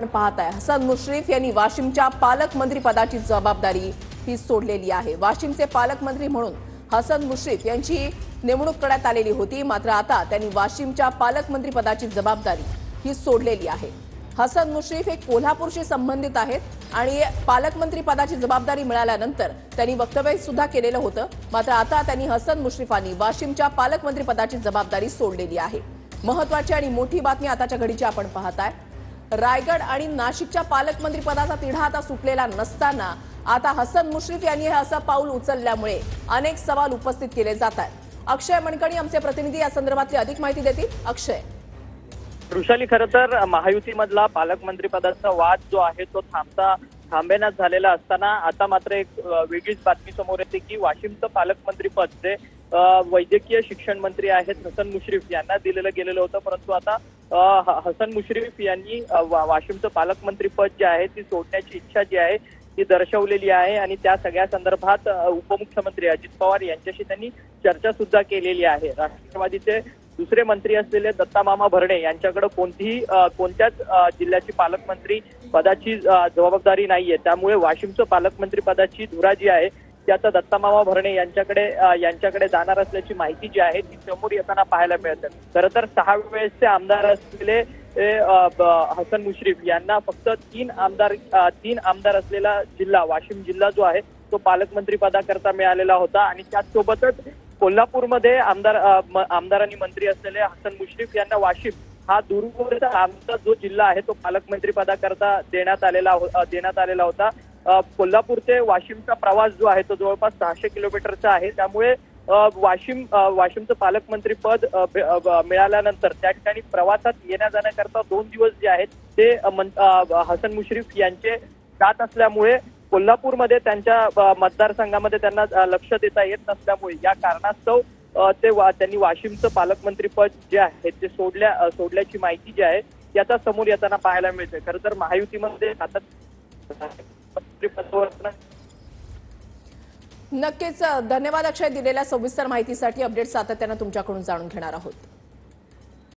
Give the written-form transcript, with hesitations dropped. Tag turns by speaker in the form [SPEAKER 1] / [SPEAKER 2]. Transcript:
[SPEAKER 1] पाहत आहे हसन मुश्रीफ यांनी वाशिमच्या पालकमंत्री पदाची जबाबदारी ही सोडलेली आहे। वाशिमचे पालकमंत्री म्हणून हसन मुश्रीफ यांची नेमणूक करण्यात आलेली होती, मात्र आता त्यांनी वाशिमच्या पालकमंत्री पदाची जबाबदारी ही सोडलेली आहे। हसन मुश्रीफ हे कोल्हापूरशी संबंधित आहेत आणि पालकमंत्री पदाची जबाबदारी मिळाल्यानंतर त्यांनी वक्तव्य सुद्धा केलेलं होतं, मात्र आता त्यांनी हसन मुश्रीफांनी वाशिमच्या पालकमंत्री पदाची जबाबदारी सोडलेली आहे। महत्त्वाची आणि मोठी बातमी आताच्या घडीची आपण पाहताय। रायगड आणि नाशिकच्या पालकमंत्री पदाचा तिढा आता सुटलेला नसताना आता हसन मुश्रीफ यांनी हे असं पाऊल उचलल्यामुळे अनेक सवाल उपस्थित केले जात आहेत। अक्षय मनकणी आमचे प्रतिनिधी या संदर्भातली अधिक माहिती देतील। अक्षय,
[SPEAKER 2] वृषाली, खरं तर महायुतीमधला पालकमंत्री पदाचा वाद जो आहे तो थांबेनाच झालेला असताना आता मात्र एक वेगळीच बातमी समोर येते की वाशिमचं पालकमंत्री पद जे वैद्यकीय शिक्षण मंत्री आहेत हसन मुश्रीफ यांना दिलेलं गेलेलं होतं, परंतु आता हसन मुश्रीफ यांनी वाशिमचं पालकमंत्री पद जे आहे ती सोडण्याची इच्छा जी आहे ती दर्शवलेली आहे आणि त्या सगळ्या संदर्भात उपमुख्यमंत्री अजित पवार यांच्याशी त्यांनी चर्चा सुद्धा केलेली आहे। राष्ट्रवादीचे दुसरे मंत्री असलेले दत्तामामा भरणे यांच्याकडे कोणत्याच जिल्ह्याची पालकमंत्री पदाची जबाबदारी नाहीये, त्यामुळे वाशिमचं पालकमंत्री पदाची धुरा जी आहे ती आता दत्तामामा भरणे यांच्याकडे जाणार असल्याची माहिती जी आहे ती समोर येताना पाहायला मिळते। खरं तर 6 वेळेसचे आमदार असलेले हसन मुश्रीफ यांना फक्त 3 आमदार असलेला जिल्हा वाशिम जिल्हा जो आहे तो पालकमंत्री पदाकरता मिळालेला होता आणि त्याचसोबतच कोल्हापूरमध्ये आमदार आणि मंत्री असलेले हसन मुश्रीफ यांना वाशिम हा दूरवरचा आमचा जो जिल्हा आहे तो पालकमंत्री पदाकरता देण्यात आलेला होता। कोल्हापूर ते वाशिमचा प्रवास जो आहे तो जवळपास 600 किलोमीटरचा आहे, त्यामुळे वाशिमचं पालकमंत्री पद मिळाल्यानंतर त्या ठिकाणी प्रवासात येण्या जाण्याकरता 2 दिवस जे आहेत ते हसन मुश्रीफ यांचे जात असल्यामुळे कोल्हापूरमध्ये त्यांच्या मतदारसंघामध्ये त्यांना लक्ष देता येत नसल्यामुळे या कारणास्तव त्यांनी वाशिमचं पालकमंत्री पद जे आहे ते सोडल्याची माहिती जी आहे ती आता समोर येताना पाहायला मिळते। खरं तर महायुतीमध्ये
[SPEAKER 1] नक्कीच धन्यवाद अक्षय, दिलेल्या सविस्तर माहितीसाठी। अपडेट सातत्याने तुमच्याकडून जाणून घेणार आहोत।